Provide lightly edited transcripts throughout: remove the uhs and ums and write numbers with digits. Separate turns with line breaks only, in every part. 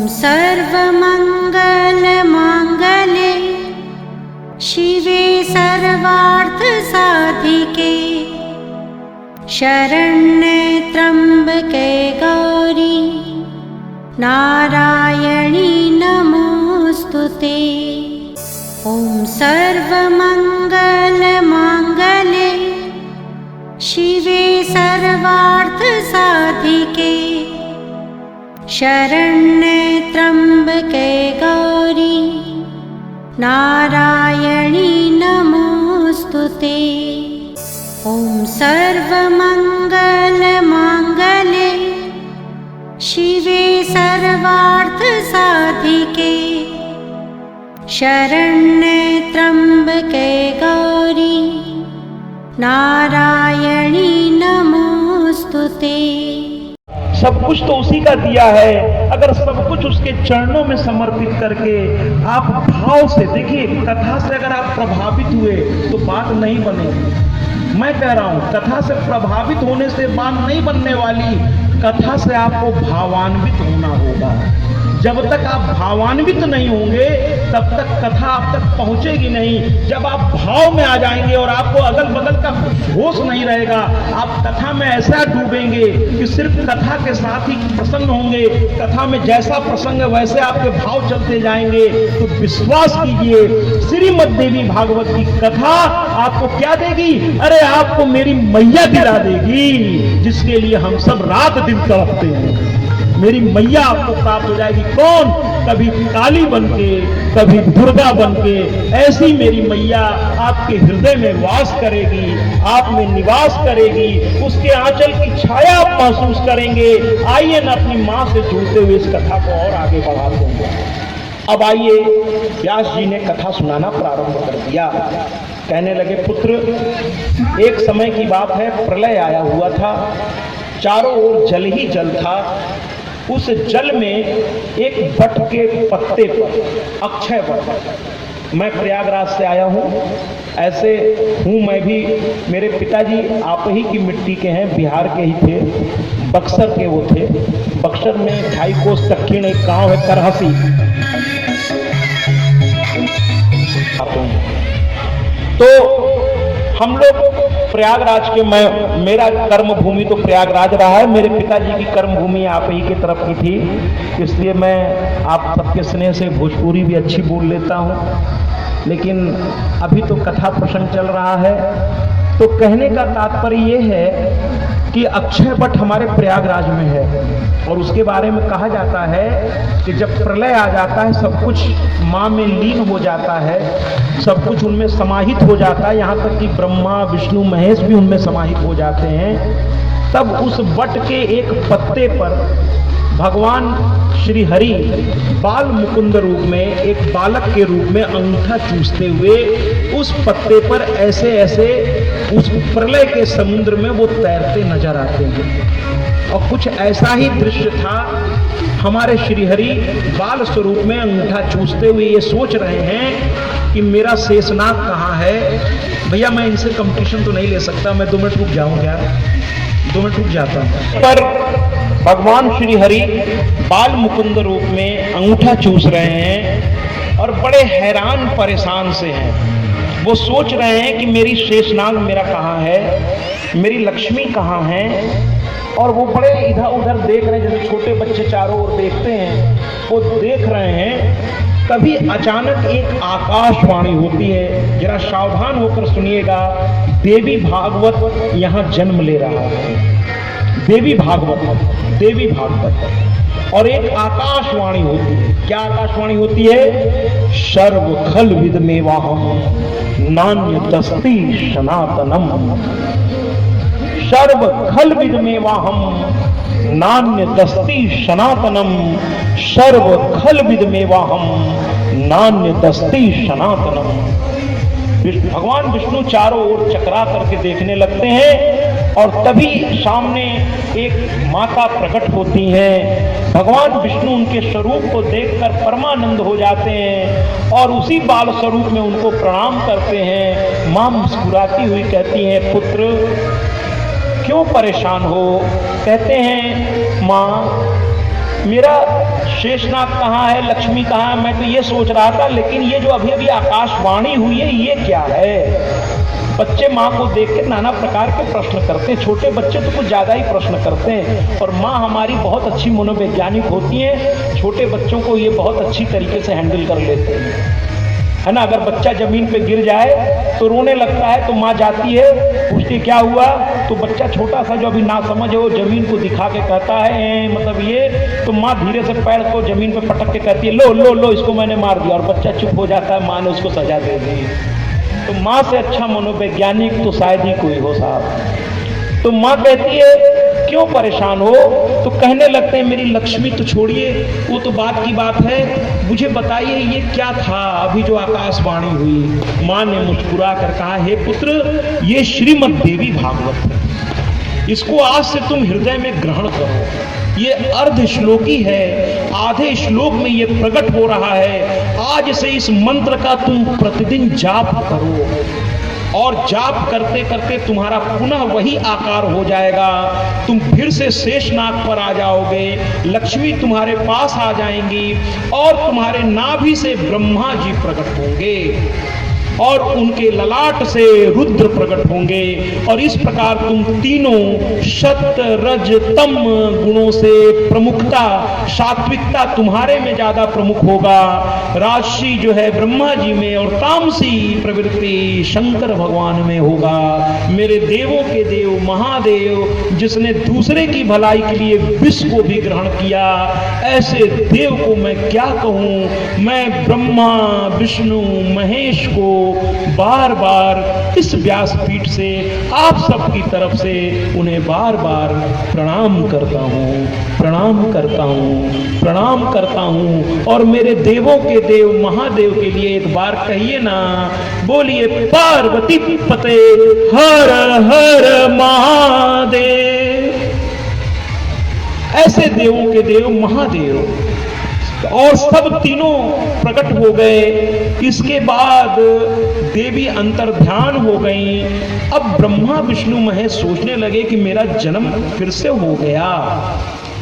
सर्वमङ्गलमाङ्गल्ये शिवे सर्वार्थसाधिके शरण्ये त्र्यम्बके गौरी नारायणी नमोऽस्तुते। ॐ सर्वमङ्गलमाङ्गल्ये शिवे सर्वार्थसाधिके शरण्ये त्र्यम्बके गौरी नारायणी नमोऽस्तुते। ॐ सर्वमङ्गलमाङ्गल्ये शिवे सर्वार्थसाधिके शरण्ये त्र्यम्बके गौरी नारायणी नमोऽस्तुते।
सब कुछ तो उसी का दिया है। अगर सब कुछ उसके चरणों में समर्पित करके आप भाव से देखिए, कथा से अगर आप प्रभावित हुए तो बात नहीं बनेगी। मैं कह रहा हूं, कथा से प्रभावित होने से बात नहीं बनने वाली, कथा से आपको भावान्वित होना होगा। जब तक आप भावान्वित नहीं होंगे तब तक कथा आप तक पहुंचेगी नहीं। जब आप भाव में आ जाएंगे और आपको अगल बगल का होश नहीं रहेगा, आप कथा में ऐसा डूबेंगे कि सिर्फ कथा के साथ ही प्रसन्न होंगे। कथा में जैसा प्रसंग है वैसे आपके भाव चलते जाएंगे। तो विश्वास कीजिए, श्रीमद् देवी भागवत की कथा आपको क्या देगी? अरे आपको मेरी मैया गिरा देगी, जिसके लिए हम सब रात दिन तड़पते हैं। मेरी मैया आपको प्राप्त हो जाएगी। कौन? कभी काली बनके, कभी दुर्गा बनके। ऐसी मेरी मैया आपके हृदय में वास करेगी, आप में निवास करेगी, उसके आंचल की छाया आप महसूस करेंगे। आइए ना अपनी मां से जुड़ते हुए इस कथा को और आगे बढ़ाते हैं। अब आइए, व्यास जी ने कथा सुनाना प्रारंभ कर दिया। कहने लगे, पुत्र, एक समय की बात है, प्रलय आया हुआ था, चारों ओर जल ही जल था। उस जल में एक वट के पत्ते पर, अक्षय वट, मैं प्रयागराज से आया हूँ, ऐसे हूँ मैं भी। मेरे पिताजी आप ही की मिट्टी के हैं, बिहार के ही थे, बक्सर के वो थे। बक्सर में 2.5 कोस दक्षिण एक गांव है करहसी। तो हम लोग प्रयागराज के, मेरा कर्म भूमि तो प्रयागराज रहा है, मेरे पिताजी की कर्म भूमि आप ही की तरफ की थी, इसलिए मैं आप सबके स्नेह से भोजपुरी भी अच्छी बोल लेता हूँ। लेकिन अभी तो कथा प्रसंग चल रहा है, तो कहने का तात्पर्य ये है कि अक्षय वट हमारे प्रयागराज में है। और उसके बारे में कहा जाता है कि जब प्रलय आ जाता है, सब कुछ माँ में लीन हो जाता है, सब कुछ उनमें समाहित हो जाता है, यहाँ तक कि ब्रह्मा विष्णु महेश भी उनमें समाहित हो जाते हैं। तब उस वट के एक पत्ते पर भगवान श्री हरि बाल मुकुंद रूप में, एक बालक के रूप में अंगूठा चूसते हुए उस पत्ते पर ऐसे ऐसे उस प्रलय के समुद्र में वो तैरते नजर आते हैं। और कुछ ऐसा ही दृश्य था। हमारे श्री हरि बाल स्वरूप में अंगूठा चूसते हुए ये सोच रहे हैं कि मेरा शेषनाग कहाँ है। भैया मैं इनसे कंपटीशन तो नहीं ले सकता, मैं 2 मिनट रुक जाऊं क्या? 2 मिनट रुक जाता हूं। पर भगवान श्री हरि बाल मुकुंद रूप में अंगूठा चूस रहे हैं और बड़े हैरान परेशान से हैं। वो सोच रहे हैं कि मेरी शेषनाग मेरा कहाँ है, मेरी लक्ष्मी कहाँ है। और वो बड़े इधर उधर देख रहे हैं, जैसे छोटे बच्चे चारों ओर देखते हैं, वो देख रहे हैं। तभी अचानक एक आकाशवाणी होती है, जरा सावधान होकर सुनिएगा। देवी भागवत यहाँ जन्म ले रहा है। देवी भागवत और एक आकाशवाणी होती है। क्या आकाशवाणी होती है? सर्व खल विद मेवाहम नान्य दस्ती सनातनम। सर्व खल विद मेवाहम नान्य दस्ती सनातनम। सर्व खल विद मेवाहम नान्य दस्ती सनातनम। भगवान विष्णु चारों ओर चकरा करके देखने लगते हैं और तभी सामने एक माता प्रकट होती हैं। भगवान विष्णु उनके स्वरूप को देखकर परमानंद हो जाते हैं और उसी बाल स्वरूप में उनको प्रणाम करते हैं। मां मुस्कुराती हुई कहती हैं, पुत्र क्यों परेशान हो? कहते हैं, मां मेरा शेषनाग कहाँ है, लक्ष्मी कहाँ है, मैं तो ये सोच रहा था, लेकिन ये जो अभी अभी आकाशवाणी हुई है ये क्या है। बच्चे माँ को देख के नाना प्रकार के प्रश्न करते हैं, छोटे बच्चे तो कुछ ज़्यादा ही प्रश्न करते हैं, और माँ हमारी बहुत अच्छी मनोवैज्ञानिक होती हैं, छोटे बच्चों को ये बहुत अच्छी तरीके से हैंडल कर लेते हैं, है ना। अगर बच्चा जमीन पे गिर जाए तो रोने लगता है, तो माँ जाती है, पूछती क्या हुआ, तो बच्चा छोटा सा जो अभी ना समझ है वो जमीन को दिखा के कहता है मतलब ये, तो माँ धीरे से पैर को जमीन पे पटक के कहती है लो लो लो इसको मैंने मार दिया, और बच्चा चुप हो जाता है, माँ ने उसको सजा दे दी। तो माँ से अच्छा मनोवैज्ञानिक तो शायद ही कोई हो साहब। तो माँ कहती है क्यों परेशान हो, तो कहने लगते हैं मेरी लक्ष्मी तो छोड़िए, वो तो बात की बात है, मुझे बताइए ये क्या था अभी जो आकाशवाणी हुई। माँ ने मुस्कुरा कर कहा हे पुत्र, ये श्रीमद् देवी भागवत है, इसको आज से तुम हृदय में ग्रहण करो। ये अर्ध श्लोकी है, आधे श्लोक में ये प्रकट हो रहा है। आज से इस मंत्र का तुम प्रतिदिन जाप करो, और जाप करते करते तुम्हारा पुनः वही आकार हो जाएगा, तुम फिर से शेषनाग पर आ जाओगे, लक्ष्मी तुम्हारे पास आ जाएंगी, और तुम्हारे नाभि से ब्रह्मा जी प्रकट होंगे, और उनके ललाट से रुद्र प्रकट होंगे, और इस प्रकार तुम तीनों सत रज तम गुणों से प्रमुखता, सात्विकता तुम्हारे में ज्यादा प्रमुख होगा, राजसी जो है ब्रह्मा जी में, और तामसी प्रवृत्ति शंकर भगवान में होगा। मेरे देवों के देव महादेव जिसने दूसरे की भलाई के लिए विष को भी ग्रहण किया, ऐसे देव को मैं क्या कहूँ। मैं ब्रह्मा विष्णु महेश को बार बार इस व्यासपीठ से आप सबकी तरफ से उन्हें बार बार प्रणाम करता हूँ, प्रणाम करता हूँ, प्रणाम करता हूँ। और मेरे देवों के देव महादेव के लिए एक बार कहिए ना, बोलिए पार्वती पते हर हर महादेव। ऐसे देवों के देव महादेव, और सब तीनों प्रकट हो गए। इसके बाद देवी अंतर्ध्यान हो गई। अब ब्रह्मा विष्णु महेश सोचने लगे कि मेरा जन्म फिर से हो गया,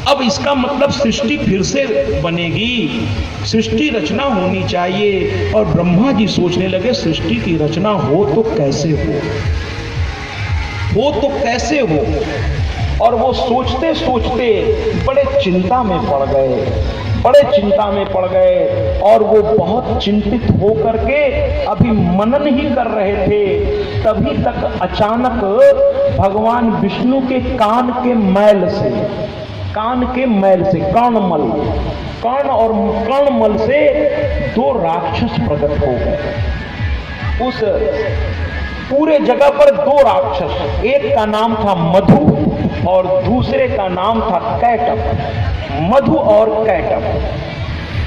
अब इसका मतलब सृष्टि फिर से बनेगी, सृष्टि रचना होनी चाहिए। और ब्रह्मा जी सोचने लगे सृष्टि की रचना हो तो कैसे हो तो कैसे हो। और वो सोचते सोचते बड़े चिंता में पड़ गए, बड़े चिंता में पड़ गए, और वो बहुत चिंतित होकर के अभी मनन ही कर रहे थे, तभी तक अचानक भगवान विष्णु के कान के मैल से कर्णमल, कर्ण और कर्णमल से दो राक्षस प्रकट हो गए। उस पूरे जगह पर दो राक्षस, एक का नाम था मधु और दूसरे का नाम था कैटभ। मधु और कैटभ,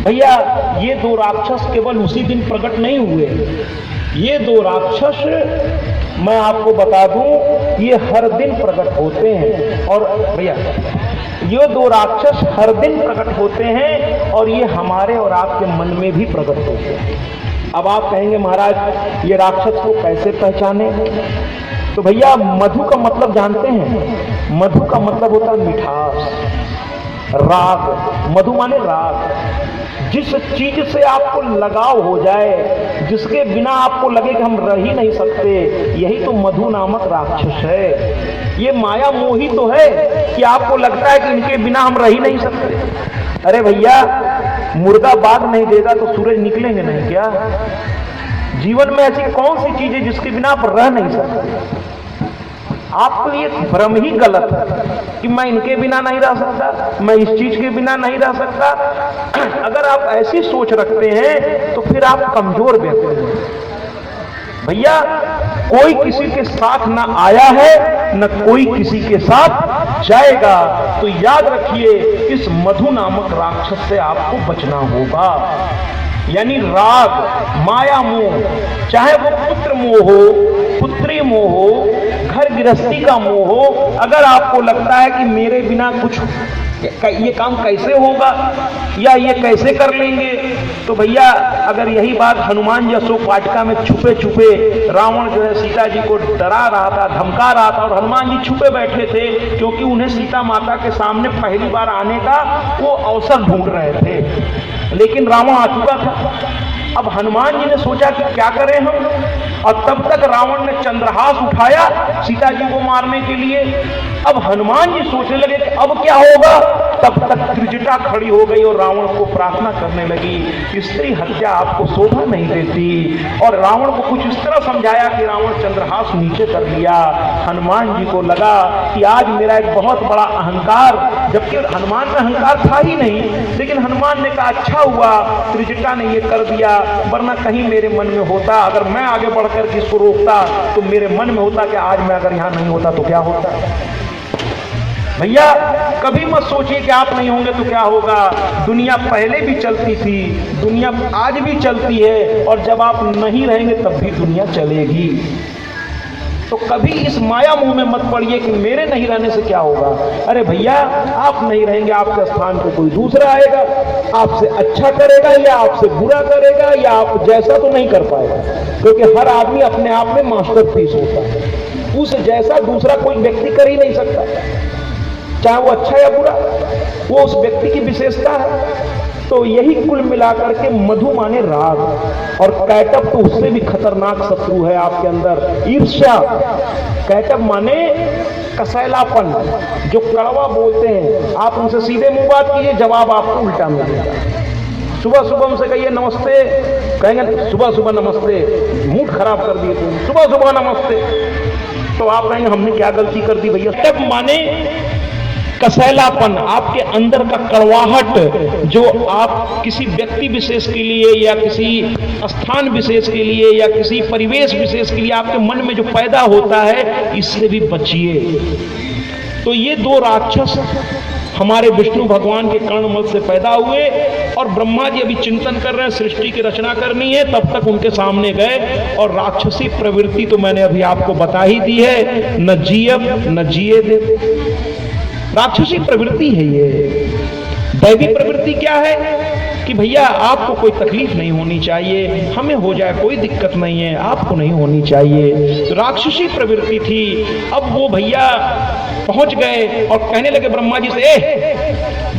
भैया ये दो राक्षस केवल उसी दिन प्रकट नहीं हुए, ये दो राक्षस मैं आपको बता दूं ये हर दिन प्रकट होते हैं। और भैया ये दो राक्षस हर दिन प्रकट होते हैं, और ये हमारे और आपके मन में भी प्रकट होते हैं। अब आप कहेंगे महाराज ये राक्षस को कैसे पहचाने, तो भैया मधु का मतलब जानते हैं, मधु का मतलब होता है मिठास, राग। मधु माने राग, जिस चीज से आपको लगाव हो जाए, जिसके बिना आपको लगे कि हम रह ही नहीं सकते, यही तो मधु नामक राक्षस है। ये माया मोही तो है कि आपको लगता है कि इनके बिना हम रह ही नहीं सकते। अरे भैया मुर्गा बाग नहीं देगा तो सूरज निकलेंगे नहीं क्या? जीवन में ऐसी कौन सी चीज है जिसके बिना आप रह नहीं सकते? आपको ये भ्रम ही गलत है कि मैं इनके बिना नहीं रह सकता, मैं इस चीज के बिना नहीं रह सकता। अगर आप ऐसी सोच रखते हैं तो फिर आप कमजोर व्यक्ति हैं। भैया कोई किसी के साथ ना आया है न कोई किसी के साथ जाएगा, तो याद रखिए इस मधु नामक राक्षस से आपको बचना होगा। यानी राग, माया मोह, चाहे वो पुत्र मोह हो, पुत्री मोह हो, घर गृहस्थी का मोह हो, अगर आपको लगता है कि मेरे बिना कुछ ये काम कैसे होगा या ये कैसे कर लेंगे, तो भैया अगर यही बात हनुमान जी अशोक वाटिका में छुपे छुपे रावण जो है सीता जी को डरा रहा था, धमका रहा था, और हनुमान जी छुपे बैठे थे क्योंकि उन्हें सीता माता के सामने पहली बार आने का वो अवसर ढूंढ रहे थे, लेकिन रावण आ चुका था। अब हनुमान जी ने सोचा कि क्या करें हम, और तब तक रावण ने चंद्रहास उठाया सीता जी को मारने के लिए। अब हनुमान जी सोचने लगे कि अब क्या होगा, तब तक त्रिजटा खड़ी हो गई और रावण को प्रार्थना करने लगी, स्त्री हत्या आपको शोभा नहीं देती, और रावण को कुछ इस तरह समझाया कि रावण चंद्रहास नीचे कर लिया। हनुमान जी को लगा कि आज मेरा एक बहुत बड़ा अहंकार, जबकि हनुमान में अहंकार था ही नहीं, लेकिन हनुमान ने कहा अच्छा हुआ त्रिजटा ने ये कर दिया, वरना कहीं मेरे मन में होता, अगर मैं आगे बढ़कर के इसको रोकता तो मेरे मन में होता कि आज मैं अगर यहाँ नहीं होता तो क्या होता। भैया कभी मत सोचिए कि आप नहीं होंगे तो क्या होगा, दुनिया पहले भी चलती थी, दुनिया आज भी चलती है, और जब आप नहीं रहेंगे तब भी दुनिया चलेगी। तो कभी इस माया मुंह में मत पड़िए कि मेरे नहीं रहने से क्या होगा। अरे भैया आप नहीं रहेंगे, आपके स्थान पे कोई दूसरा आएगा, आपसे अच्छा करेगा या आपसे बुरा करेगा या आप जैसा तो नहीं कर पाएगा, क्योंकि हर आदमी अपने आप में मास्टरपीस होता है, उस जैसा दूसरा कोई व्यक्ति कर ही नहीं सकता, चाहे वो अच्छा या बुरा, वो उस व्यक्ति की विशेषता है। तो यही कुल मिलाकर के मधु माने राग, और कैटब तो उससे भी खतरनाक शत्रु है आपके अंदर, ईर्ष्या। कैटब माने कसैलापन, जो कड़वा बोलते हैं, आप उनसे सीधे मुंह बात कीजिए, जवाब आपको उल्टा मिलेगा। सुबह सुबह उनसे कहिए नमस्ते, कहेंगे सुबह सुबह नमस्ते, मूड खराब कर दिए तुम, सुबह सुबह नमस्ते, तो आप कहेंगे हमने क्या गलती कर दी भैया। कैटब माने कसैलापन, आपके अंदर का कड़वाहट, जो आप किसी व्यक्ति विशेष के लिए या किसी स्थान विशेष के लिए या किसी परिवेश विशेष के लिए आपके मन में जो पैदा होता है, इससे भी बचिए। तो ये दो राक्षस हमारे विष्णु भगवान के कर्णमल से पैदा हुए, और ब्रह्मा जी अभी चिंतन कर रहे हैं, सृष्टि की रचना करनी है, तब तक उनके सामने गए, और राक्षसी प्रवृत्ति तो मैंने अभी आपको बता ही दी है, न जियब न जिए दे, राक्षसी प्रवृत्ति है ये। दैवी प्रवृत्ति क्या है कि भैया आपको कोई तकलीफ नहीं होनी चाहिए, हमें हो जाए कोई दिक्कत नहीं है, आपको नहीं होनी चाहिए, तो राक्षसी प्रवृत्ति थी। अब वो भैया पहुंच गए और कहने लगे ब्रह्मा जी से,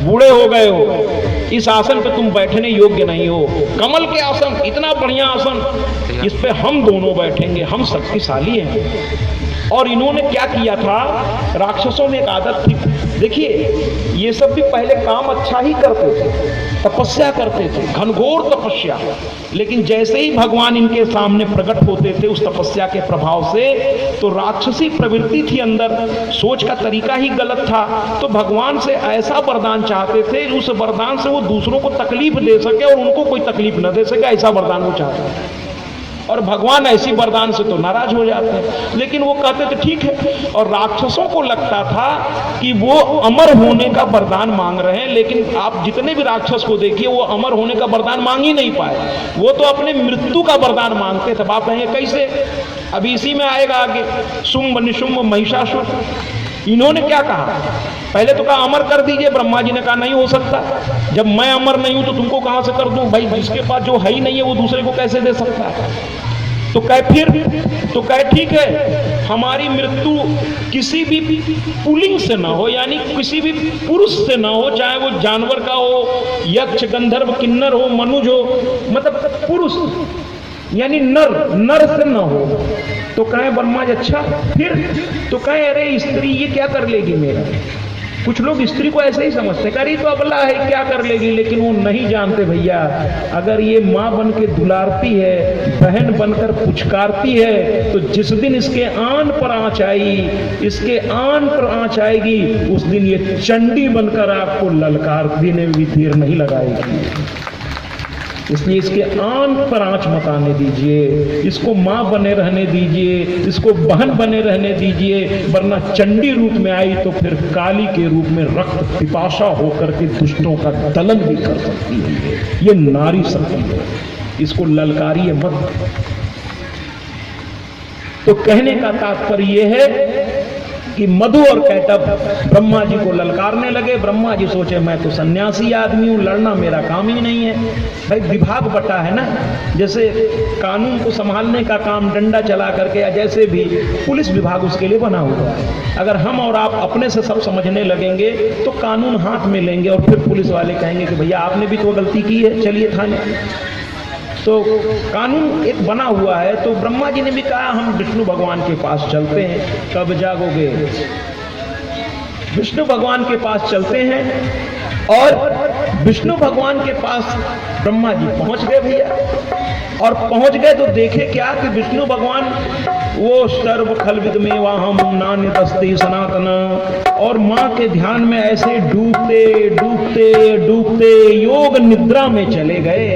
बूढ़े हो गए हो, इस आसन पे तुम बैठने योग्य नहीं हो, कमल के आसन, इतना बढ़िया आसन, इस पे हम दोनों बैठेंगे, हम शक्तिशाली हैं। और इन्होंने क्या किया था, राक्षसों में एक आदत थी, देखिए ये सब भी पहले काम अच्छा ही करते थे, तपस्या करते थे, घनघोर तपस्या, लेकिन जैसे ही भगवान इनके सामने प्रकट होते थे उस तपस्या के प्रभाव से, तो राक्षसी प्रवृत्ति थी अंदर, सोच का तरीका ही गलत था, तो भगवान से ऐसा वरदान चाहते थे, उस वरदान से वो दूसरों को तकलीफ दे सके और उनको कोई तकलीफ न दे सके, ऐसा वरदान वो चाहते थे। और भगवान ऐसी वरदान से तो नाराज हो जाते हैं, लेकिन वो कहते थे ठीक है। और राक्षसों को लगता था कि वो अमर होने का वरदान मांग रहे हैं, लेकिन आप जितने भी राक्षस को देखिए वो अमर होने का वरदान मांग ही नहीं पाए, वो तो अपने मृत्यु का वरदान मांगते थे। आप कहेंगे कैसे, अभी इसी में आएगा आगे, शुंभ निशुंभ महिषासुर, इन्होंने क्या कहा, पहले तो कहा अमर कर दीजिए, ब्रह्मा जी ने कहा नहीं हो सकता, जब मैं अमर नहीं हूं तो तुमको कहां से कर दूं, भाई जिसके पास जो है ही नहीं है वो दूसरे को कैसे दे सकता है। तो कहे फिर, तो कहे ठीक है, हमारी मृत्यु किसी भी पुल्लिंग से ना हो, यानी किसी भी पुरुष से ना हो, चाहे वो जानवर का हो, यक्ष गंधर्व किन्नर हो, मनुज हो, मतलब पुरुष यानी नर से ना हो। तो कहे ब्रह्मा जी अच्छा फिर, तो कहे अरे स्त्री ये क्या कर लेगी मेरा, कुछ लोग स्त्री को ऐसे ही समझते, करी तो अबला है क्या कर लेगी, लेकिन वो नहीं जानते भैया, अगर ये माँ बन के दुलारती है, बहन बनकर पुचकारती है, तो जिस दिन इसके आन पर आंच आई, इसके आन पर आंच आएगी, उस दिन ये चंडी बनकर आपको ललकार देने में भी देर नहीं लगाएगी। इसलिए इसके आन पर आंच मत आने दीजिए, इसको माँ बने रहने दीजिए, इसको बहन बने रहने दीजिए, वरना चंडी रूप में आई तो फिर काली के रूप में रक्त पिपासा होकर के दुष्टों का दलन भी कर सकती है। ये नारी शक्ति है, इसको ललकारिए मत। तो कहने का तात्पर्य यह है कि मधु और कैटभ ब्रह्मा जी को ललकारने लगे। ब्रह्मा जी सोचे मैं तो सन्यासी आदमी हूं, लड़ना मेरा काम ही नहीं है। भाई विभाग बटा है ना, जैसे कानून को संभालने का काम डंडा चला करके, या जैसे भी पुलिस विभाग उसके लिए बना हुआ है। अगर हम और आप अपने से सब समझने लगेंगे तो कानून हाथ में लेंगे और फिर पुलिस वाले कहेंगे कि भैया आपने भी तो गलती की है, चलिए थाने। तो कानून एक बना हुआ है। तो ब्रह्मा जी ने भी कहा हम विष्णु भगवान के पास चलते हैं। कब जागोगे? विष्णु भगवान के पास चलते हैं। और विष्णु भगवान के पास ब्रह्मा जी पहुंच गए भैया। और पहुंच गए तो देखे क्या कि विष्णु भगवान वो सर्व खलविद में वाहम नान्य दस्ती सनातन, और माँ के ध्यान में ऐसे डूबते डूबते डूबते योग निद्रा में चले गए।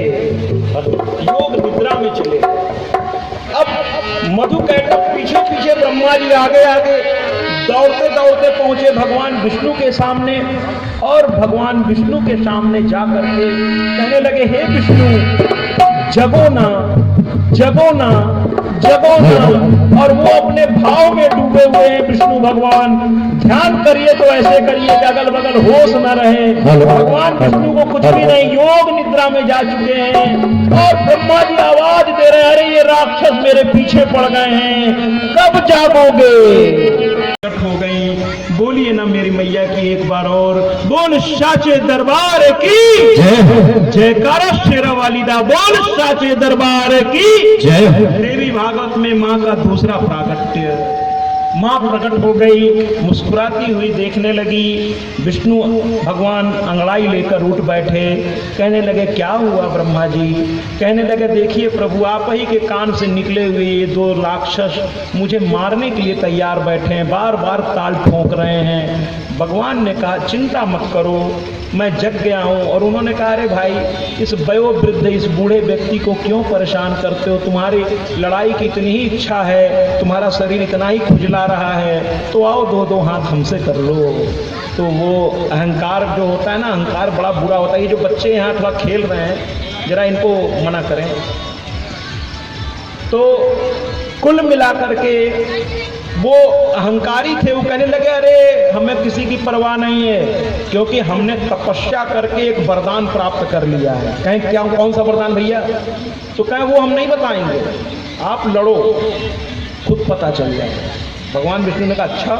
योग निद्रा में चले गए। अब मधु कैटभ पीछे पीछे, ब्रह्मा जी आगे आगे दौड़ते दौड़ते पहुंचे भगवान विष्णु के सामने। और भगवान विष्णु के सामने जाकर के कहने लगे हे विष्णु, जगो ना जगो ना जगो ना। और वो अपने भाव में डूबे हुए हैं विष्णु भगवान। ध्यान करिए तो ऐसे करिए कि अगल बगल होश न रहे। भगवान विष्णु को कुछ भी नहीं, योग निद्रा में जा चुके हैं। और ब्रह्मा जी आवाज दे रहे हैं अरे ये राक्षस मेरे पीछे पड़ गए हैं, कब जागोगे? हो गई। बोलिए ना मेरी मैया की एक बार और, बोल साचे दरबार की जय। जयकारा शेरा वाली दा, बोल साचे दरबार की जय। देवी भागवत में माँ का दूसरा प्राकट्य। माँ प्रकट हो गई, मुस्कुराती हुई देखने लगी। विष्णु भगवान अंगड़ाई लेकर उठ बैठे। कहने लगे क्या हुआ ब्रह्मा जी? कहने लगे देखिए प्रभु, आप ही के कान से निकले हुए ये दो राक्षस मुझे मारने के लिए तैयार बैठे हैं, बार बार ताल ठोक रहे हैं। भगवान ने कहा चिंता मत करो, मैं जग गया हूँ। और उन्होंने कहा अरे भाई, इस वयोवृद्ध इस बूढ़े व्यक्ति को क्यों परेशान करते हो? तुम्हारी लड़ाई की इतनी ही इच्छा है, तुम्हारा शरीर इतना ही खुजला रहा है, तो आओ दो दो हाथ हमसे कर लो। तो वो अहंकार जो होता है ना, अहंकार बड़ा बुरा होता है। ये जो बच्चे यहाँ थोड़ा खेल रहे हैं, जरा इनको मना करें। तो कुल मिलाकर के वो अहंकारी थे। वो कहने लगे अरे हमें किसी की परवाह नहीं है, क्योंकि हमने तपस्या करके एक वरदान प्राप्त कर लिया है। कहें क्या, कौन सा वरदान भैया? तो कहें वो हम नहीं बताएंगे, आप लड़ो, खुद पता चल जाए। भगवान विष्णु ने कहा अच्छा।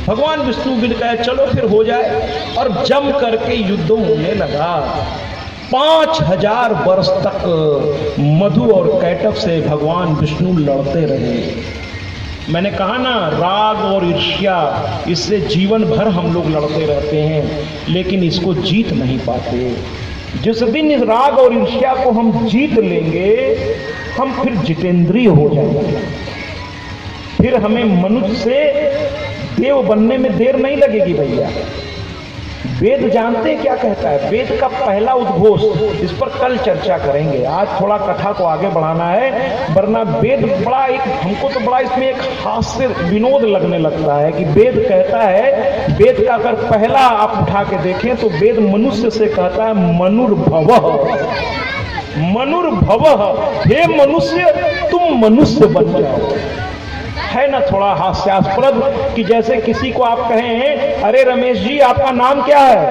भगवान विष्णु भी कहे चलो फिर हो जाए। और जम करके युद्ध होने लगा। 5000 वर्ष तक मधु और कैटभ से भगवान विष्णु लड़ते रहे। मैंने कहा ना, राग और ईर्ष्या, इससे जीवन भर हम लोग लड़ते रहते हैं, लेकिन इसको जीत नहीं पाते। जिस दिन इस राग और ईर्ष्या को हम जीत लेंगे, हम फिर जितेंद्रिय हो जाएंगे। फिर हमें मनुष्य से देव बनने में देर नहीं लगेगी भैया। वेद जानते क्या कहता है? वेद का पहला उद्घोष, इस पर कल चर्चा करेंगे। आज थोड़ा कथा को आगे बढ़ाना है, वरना वेद बड़ा एक, हमको तो बड़ा इसमें एक हास्य विनोद लगने लगता है कि वेद कहता है, वेद का अगर पहला आप उठा के देखें तो वेद मनुष्य से कहता है मनुर्भवः, मनुर्भवः, हे मनुष्य तुम मनुष्य बन जाओ। है ना थोड़ा हास्यास्पद कि जैसे किसी को आप कहें अरे रमेश जी आपका नाम क्या है?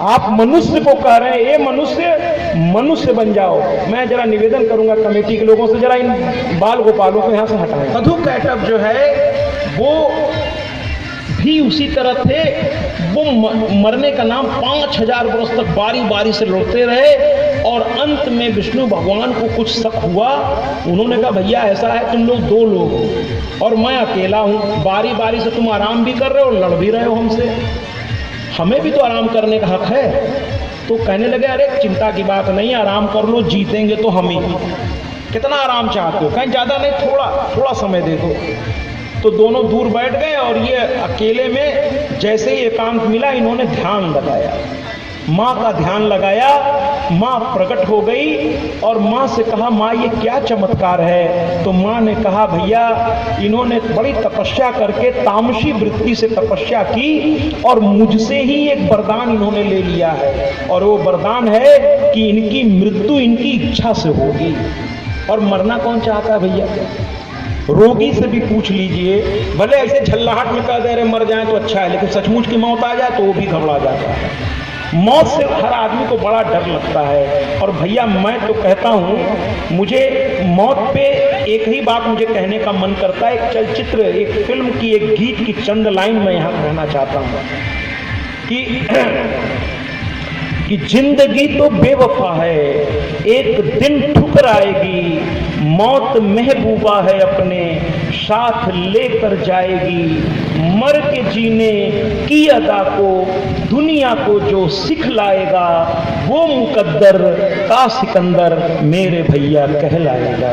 आप मनुष्य को कह रहे हैं, ये मनुष्य मनुष्य बन जाओ। मैं जरा निवेदन करूंगा कमेटी के लोगों से, जरा इन बाल गोपालों को यहां से हटाएं। मधु कैटभ जो है वो भी उसी तरह थे। वो मरने का नाम 5000 वर्ष तक बारी बारी से लड़ते रहे। और अंत में विष्णु भगवान को कुछ शक हुआ। उन्होंने कहा भैया ऐसा है, तुम लोग 2 लोग हो और मैं अकेला हूं, बारी बारी से तुम आराम भी कर रहे हो और लड़ भी रहे हो हमसे, हमें भी तो आराम करने का हक है। तो कहने लगे अरे चिंता की बात नहीं, आराम कर लो, जीतेंगे तो हम ही। कितना आराम चाहते हो? कहीं ज्यादा नहीं, थोड़ा थोड़ा समय दे दो। तो दोनों दूर बैठ गए और ये अकेले में जैसे ही एकांत मिला, इन्होंने ध्यान लगाया, माँ का ध्यान लगाया। माँ प्रकट हो गई और माँ से कहा माँ ये क्या चमत्कार है? तो माँ ने कहा भैया इन्होंने बड़ी तपस्या करके तामसी वृत्ति से तपस्या की और मुझसे ही एक वरदान इन्होंने ले लिया है। और वो वरदान है कि इनकी मृत्यु इनकी इच्छा से होगी। और मरना कौन चाहता है भैया? रोगी से भी पूछ लीजिए, भले ऐसे झल्लाहट में कह दे रहे मर जाए तो अच्छा है, लेकिन सचमुच की मौत आ जाए तो वो भी घबरा जाता है। मौत से हर आदमी को बड़ा डर लगता है। और भैया मैं तो कहता हूँ, मुझे मौत पे एक ही बात मुझे कहने का मन करता है। एक चलचित्र, एक फिल्म की एक गीत की चंद लाइन मैं यहाँ कहना चाहता हूँ कि जिंदगी तो बेवफा है, एक दिन ठुकराएगी, मौत महबूबा है अपने साथ लेकर जाएगी, मर के जीने की अदा को दुनिया को जो सिखलाएगा, वो मुकद्दर का सिकंदर मेरे भैया कहलाएगा,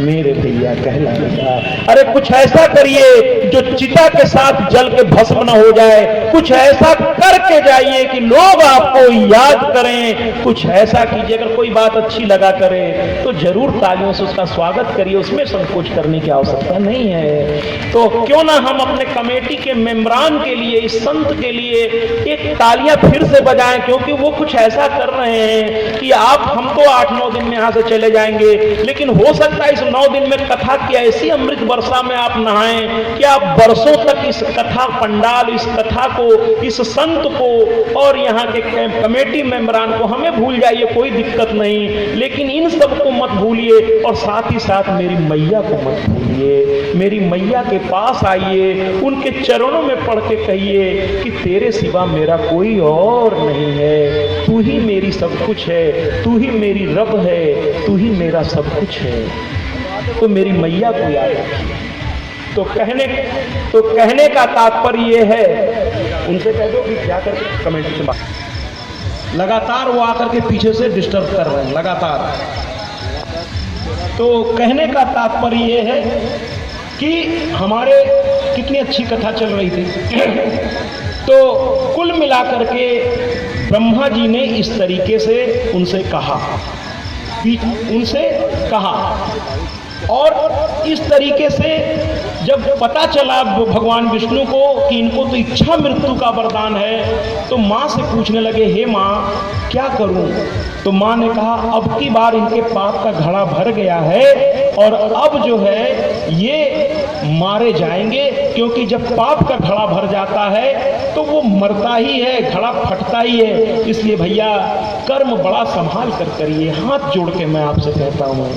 मेरे भैया कहलाएगा। अरे कुछ ऐसा करिए जो चिता के साथ जल के भस्म न हो जाए, कुछ ऐसा करके जाइए कि लोग आपको याद करें, कुछ ऐसा कीजिए। अगर कोई बात अच्छी लगा करे तो जरूर तालियों से उसका स्वागत करिए, उसमें संकोच करने की आवश्यकता नहीं है। तो क्यों ना हम अपने कमेटी के मेंबरान के लिए, इस संत के लिए एक तालियां फिर से बजाएं, क्योंकि वो कुछ ऐसा कर रहे हैं कि आप, हम तो 8-9 दिन में यहां से चले जाएंगे, लेकिन हो सकता है इस 9 दिन में कथा की ऐसी अमृत वर्षा में आप नहाएं कि आप बरसों तक इस कथा पंडाल, इस कथा को, इस संत को और यहाँ के कमेटी मेंबरान को, हमें भूल जाइए, कोई दिक्कत नहीं, लेकिन इन सब को मत भूलिए। और साथ ही साथ मेरी मैया को मत भूलिए, मेरी मैया के पास आइए, उनके चरणों में पढ़ के कहिए कि तेरे सिवा मेरा कोई और नहीं है, तू ही मेरी सब कुछ है, तू ही मेरी रब है, तू ही मेरा सब कुछ है। तो मेरी मैया को याद रखिए। तो कहने का तात्पर्य ये है, उनसे कह दो कि क्या करके कमेटी से बात, लगातार वो आकर के पीछे से डिस्टर्ब कर रहे हैं लगातार। तो कहने का तात्पर्य ये है कि हमारे कितनी अच्छी कथा चल रही थी। तो कुल मिलाकर के ब्रह्मा जी ने इस तरीके से उनसे कहा, और इस तरीके से जब पता चला भगवान विष्णु को कि इनको तो इच्छा मृत्यु का वरदान है, तो माँ से पूछने लगे, हे माँ क्या करूं? तो माँ ने कहा, अब की बार इनके पाप का घड़ा भर गया है और अब जो है ये मारे जाएंगे, क्योंकि जब पाप का घड़ा भर जाता है तो वो मरता ही है, घड़ा फटता ही है। इसलिए भैया कर्म बड़ा संभाल कर करिए। हाथ जोड़ के मैं आपसे कहता हूँ,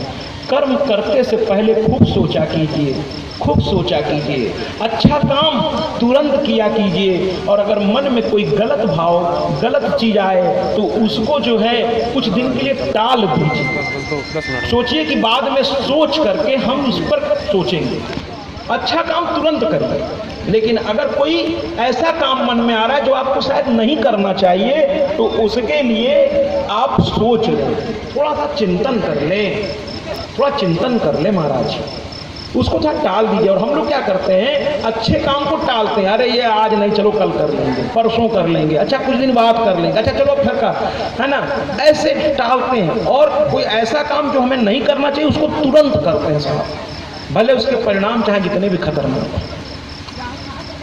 कर्म करते से पहले खूब सोचा कीजिए, खूब सोचा कीजिए, अच्छा काम तुरंत किया कीजिए। और अगर मन में कोई गलत भाव, गलत चीज आए तो उसको जो है कुछ दिन के लिए टाल दीजिए। सोचिए कि बाद में सोच करके हम उस पर सोचेंगे। अच्छा काम तुरंत करिए, लेकिन अगर कोई ऐसा काम मन में आ रहा है जो आपको शायद नहीं करना चाहिए, तो उसके लिए आप सोच लें, थोड़ा सा चिंतन कर लें, थोड़ा चिंतन कर ले महाराज, उसको थोड़ा टाल दीजिए। और हम लोग क्या करते हैं, अच्छे काम को टालते हैं, अरे ये आज नहीं, चलो कल कर लेंगे, परसों कर लेंगे, अच्छा कुछ दिन बाद कर लेंगे, अच्छा चलो फिर का, है ना, ऐसे टालते हैं। और कोई ऐसा काम जो हमें नहीं करना चाहिए उसको तुरंत करते हैं साहब, भले उसके परिणाम चाहे जितने भी खतरनाक हो।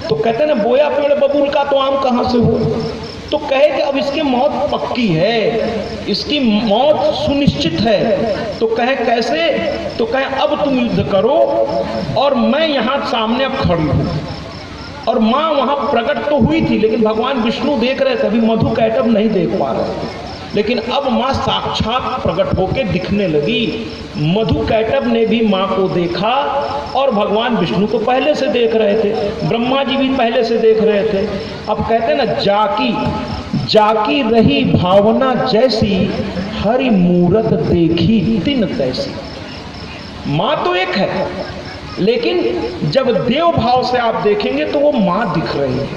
तो कहते हैं ना, बोया पेड़ बबूल का तो आम कहाँ से हो। तो कहे कि अब इसकी मौत पक्की है, इसकी मौत सुनिश्चित है। तो कहे कैसे? तो कहे अब तुम युद्ध करो और मैं यहाँ सामने अब खड़ी हूँ। और माँ वहाँ प्रकट तो हुई थी, लेकिन भगवान विष्णु देख रहे थे, अभी मधु कैटभ नहीं देख पा रहे थे, लेकिन अब माँ साक्षात प्रकट होके दिखने लगी। मधु कैटभ ने भी माँ को देखा और भगवान विष्णु को पहले से देख रहे थे, ब्रह्मा जी भी पहले से देख रहे थे। अब कहते ना, जाकी रही भावना जैसी, हरि मूरत देखी तिन तैसी। माँ तो एक है, लेकिन जब देव भाव से आप देखेंगे तो वो माँ दिख रही है,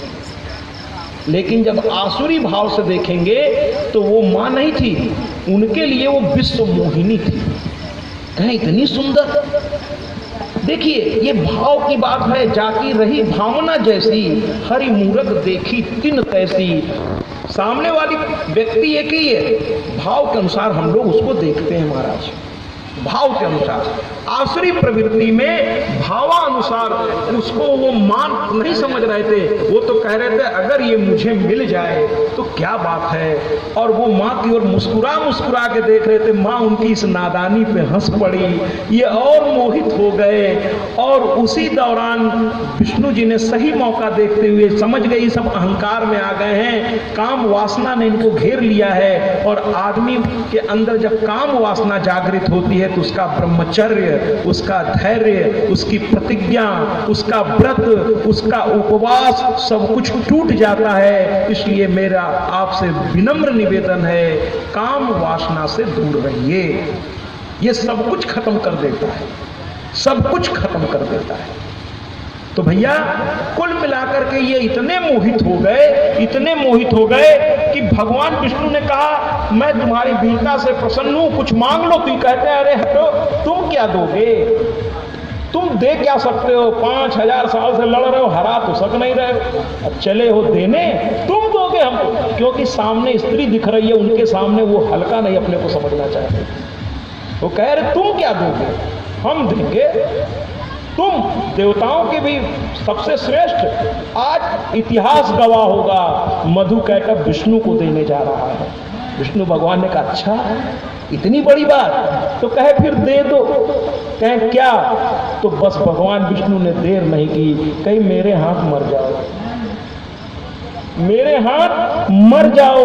लेकिन जब आसुरी भाव से देखेंगे तो वो माँ नहीं थी, उनके लिए वो विश्व मोहिनी थी। कहीं इतनी सुंदर, देखिए ये भाव की बात है। जाकी रही भावना जैसी, हरि मूरत देखी तिन तैसी। सामने वाली व्यक्ति एक ही है, भाव के अनुसार हम लोग उसको देखते हैं महाराज, भाव के अनुसार।
आसुरी प्रवृत्ति में भावानुसार उसको वो मान नहीं समझ रहे थे। वो तो कह रहे थे अगर ये मुझे मिल जाए तो क्या बात है। और वो माँ की ओर मुस्कुरा मुस्कुरा के देख रहे थे। माँ उनकी इस नादानी पे हंस पड़ी, ये और मोहित हो गए। और उसी दौरान विष्णु जी ने सही मौका देखते हुए समझ गए सब अहंकार में आ गए हैं, काम वासना ने इनको घेर लिया है। और आदमी के अंदर जब काम वासना जागृत होती है तो उसका ब्रह्मचर्य, उसका धैर्य, उसकी प्रतिज्ञा, उसका व्रत, उसका उपवास सब कुछ टूट जाता है। इसलिए मेरा आपसे विनम्र निवेदन है, काम वासना से दूर रहिए। ये सब कुछ खत्म कर देता है, सब कुछ खत्म कर देता है। तो भैया कुल मिलाकर के ये इतने मोहित हो गए, इतने मोहित हो गए कि भगवान विष्णु ने कहा मैं तुम्हारी वीरता से प्रसन्न हूं, कुछ मांग लो। तुम कहते हैं अरे हटो, तुम क्या दोगे, तुम दे क्या सकते हो, 5000 साल से लड़ रहे हो, हरा तो सक नहीं रहे हो, अब चले हो देने, तुम दोगे हमको। क्योंकि सामने स्त्री दिख रही है, उनके सामने वो हल्का नहीं अपने को समझना चाहते। वो कह रहे तुम क्या दोगे, हम देंगे। तुम देवताओं के भी सबसे श्रेष्ठ, आज इतिहास गवाह होगा, मधुकैटभ विष्णु को देने जा रहा है। विष्णु भगवान ने कहा अच्छा इतनी बड़ी बात, तो कहे फिर दे दो। कहे क्या, तो बस भगवान विष्णु ने देर नहीं की, कहीं मेरे हाथ मर जाओ, मेरे हाथ मर जाओ।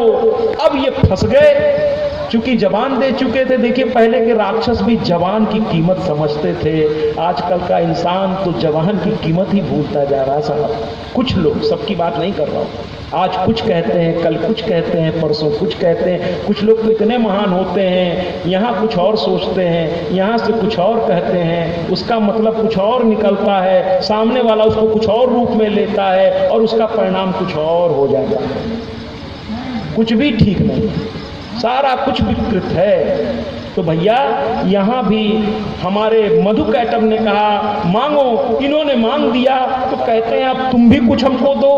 अब ये फंस गए, चूंकि जवान दे चुके थे। देखिए पहले के राक्षस भी जवान की कीमत समझते थे, आजकल का इंसान तो जवान की कीमत ही भूलता जा रहा साहब। कुछ लोग, सबकी बात नहीं कर रहा हूं, आज कुछ कहते हैं, कल कुछ कहते हैं, परसों कुछ कहते हैं। कुछ लोग तो इतने महान होते हैं, यहाँ कुछ और सोचते हैं, यहाँ से कुछ और कहते हैं, उसका मतलब कुछ और निकलता है, सामने वाला उसको कुछ और रूप में लेता है और उसका परिणाम कुछ और हो जाता है। कुछ भी ठीक नहीं, सारा कुछ विकृत है। तो भैया यहाँ भी हमारे मधुकैटभ ने कहा मांगो, इन्होंने मांग दिया तो कहते हैं अब तुम भी कुछ हमको दो।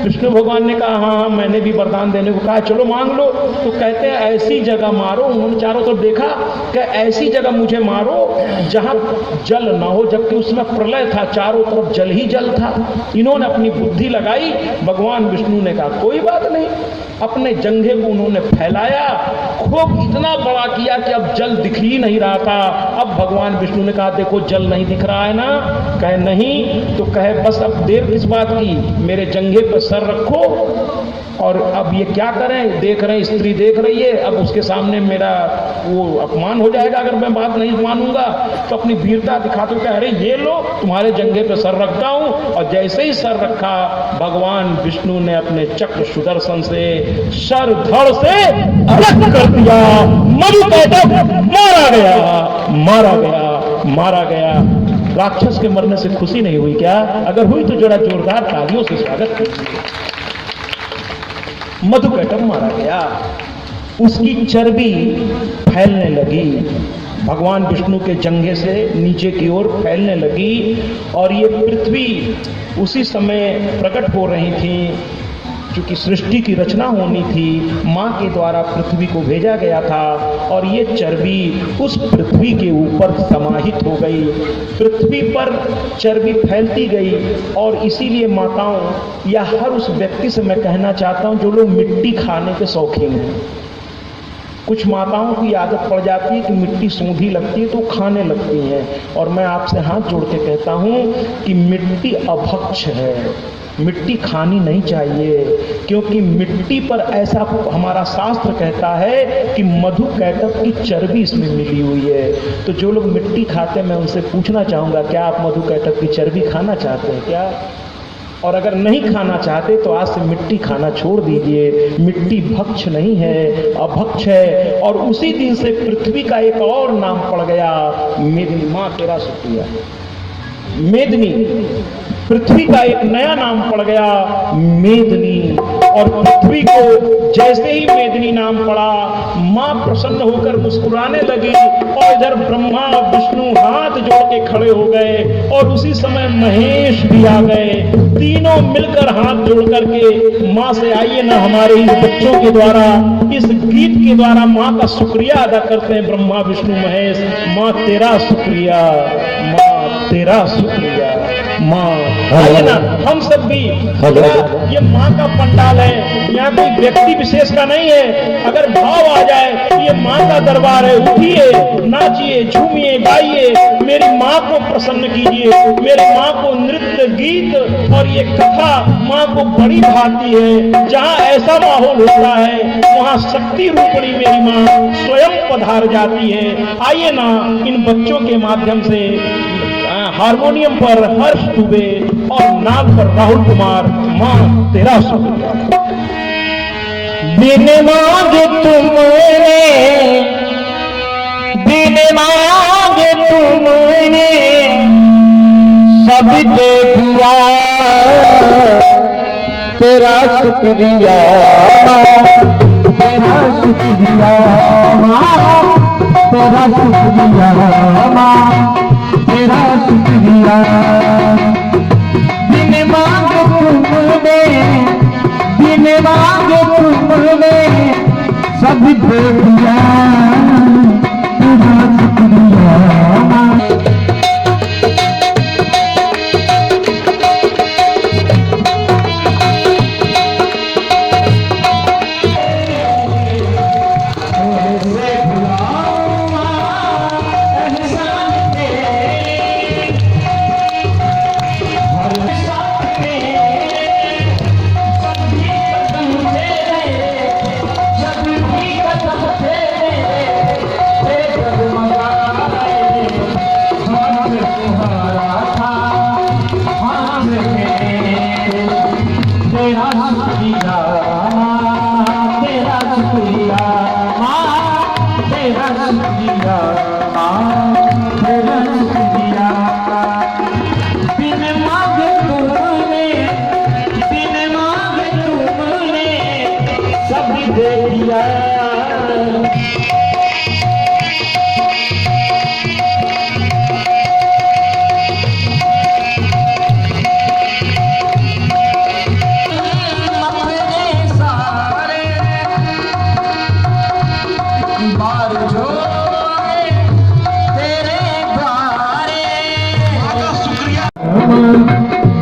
विष्णु भगवान ने कहा हाँ मैंने भी वरदान देने को कहा, चलो मांग लो। तो कहते हैं ऐसी जगह मारो, उन्होंने चारों तरफ देखा कि ऐसी जगह मुझे मारो जहाँ जल ना हो, जबकि उसमें प्रलय था, चारों तरफ जल ही जल था। इन्होंने अपनी बुद्धि लगाई, भगवान विष्णु ने कहा कोई बात नहीं। अपने जंघे को उन्होंने फैलाया, खूब इतना बड़ा किया कि अब जल दिख ही नहीं रहा था। अब भगवान विष्णु ने कहा देखो जल नहीं दिख रहा है ना, कहे नहीं, तो कहे बस अब देर किस बात की, मेरे जंघे पर सर रखो। और अब ये क्या करें, देख रहे हैं स्त्री देख रही है, अब उसके सामने मेरा वो अपमान हो जाएगा अगर मैं बात नहीं मानूंगा। तो अपनी वीरता दिखाते हुए कह रहे ये लो तुम्हारे जंघे पे सर रखता हूं। और जैसे ही सर रखा, भगवान विष्णु ने अपने चक्र सुदर्शन से सर धड़ से अलग कर दिया। मधुकैटभ मारा गया, मारा गया, मारा गया। राक्षस के मरने से खुशी नहीं हुई क्या? अगर हुई तो जरा जोरदार तालियों से स्वागत कीजिए। मधुकैटभ मारा गया, उसकी चर्बी फैलने लगी, भगवान विष्णु के जंघे से नीचे की ओर फैलने लगी। और ये पृथ्वी उसी समय प्रकट हो रही थी, क्योंकि सृष्टि की रचना होनी थी, माँ के द्वारा पृथ्वी को भेजा गया था। और ये चर्बी उस पृथ्वी के ऊपर समाहित हो गई, पृथ्वी पर चर्बी फैलती गई। और इसीलिए माताओं या हर उस व्यक्ति से मैं कहना चाहता हूँ जो लोग मिट्टी खाने के शौकीन हैं, कुछ माताओं की आदत पड़ जाती है कि मिट्टी सूंधी लगती है तो खाने लगती हैं। और मैं आपसे हाथ जोड़ के कहता हूँ कि मिट्टी अभक्ष है, मिट्टी खानी नहीं चाहिए, क्योंकि मिट्टी पर ऐसा हमारा शास्त्र कहता है कि मधुकैटभ की चर्बी इसमें मिली हुई है। तो जो लोग मिट्टी खाते हैं मैं उनसे पूछना चाहूँगा क्या आप मधुकैटभ की चर्बी खाना चाहते हैं क्या? और अगर नहीं खाना चाहते तो आज से मिट्टी खाना छोड़ दीजिए। मिट्टी भक्ष नहीं है, अभक्ष है। और उसी दिन से पृथ्वी का एक और नाम पड़ गया, मेदिनी। माँ तेरा शुक्रिया, मेदिनी। पृथ्वी का एक नया नाम पड़ गया, मेदिनी। और पृथ्वी को जैसे ही मेदिनी नाम पड़ा मां प्रसन्न होकर मुस्कुराने लगी और इधर ब्रह्मा विष्णु हाथ जोड़ के खड़े हो गए और उसी समय महेश भी आ गए। तीनों मिलकर हाथ जोड़ करके मां से आइए ना हमारे इन बच्चों के द्वारा इस गीत के द्वारा मां का शुक्रिया अदा करते हैं। ब्रह्मा विष्णु महेश, मां तेरा शुक्रिया, मां तेरा शुक्रिया मां। आइए ना हम सब भी, ये मां का पंडाल है, यहाँ कोई व्यक्ति विशेष का नहीं है। अगर भाव आ जाए ये मां का दरबार है, उठिए, नाचिए, झूमिए, गाइए, मेरी मां को प्रसन्न कीजिए। मेरी मां को नृत्य गीत और ये कथा मां को बड़ी भाती है। जहाँ ऐसा माहौल होता है वहाँ शक्ति रूपणी मेरी मां स्वयं पधार जाती है। आइए ना इन बच्चों के माध्यम से हारमोनियम पर हर्ष दुबे और नाल पर राहुल कुमार, मां तेरा शुक्रिया।
बिन मांगे तुमने, बिन मांगे तुमने सब दे दिया, तेरा शुक्रिया, तेरा शुक्रिया, तेरा शुक्रिया, तेरा शुक्रिया। बिन मांगे तुमने, बिन मांगे तुमने सब दे दिया, तेरा शुक्रिया।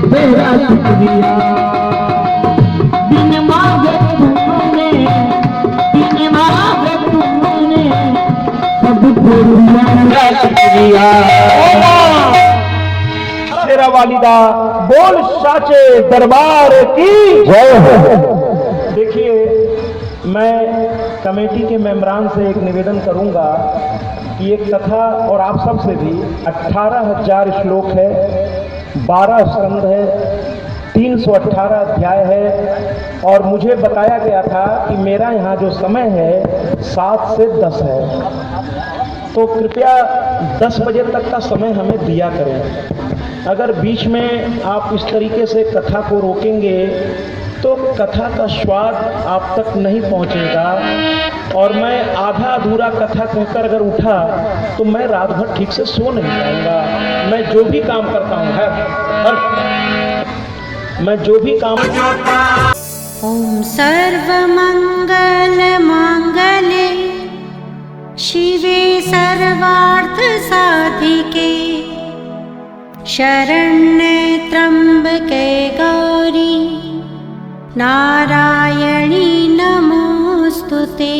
तेरा शुक्रिया, बिन मांगे तुमने, बिन मांगे तुमने सब तेरा शुक्रिया।
तेरा वालिदा बोल साचे दरबार की जय हो। देखिए, मैं कमेटी के मेंबरान से एक निवेदन करूंगा कि एक कथा और आप सब से भी 18,000 श्लोक है, 12 स्कंद है, 318 अध्याय है और मुझे बताया गया था कि मेरा यहाँ जो समय है 7 से 10 है, तो कृपया 10 बजे तक का समय हमें दिया करें। अगर बीच में आप इस तरीके से कथा को रोकेंगे तो कथा का स्वाद आप तक नहीं पहुंचेगा और मैं आधा अधूरा कथा कहकर अगर उठा तो मैं रात भर ठीक से सो नहीं पाऊंगा। मैं जो भी काम करता हूँ मैं जो भी काम
ओम सर्वमंगल मांगल्ये शिवे सर्वार्थ साधिके शरण्ये त्र्यंबके गौरी नारायणी नमोस्तुते।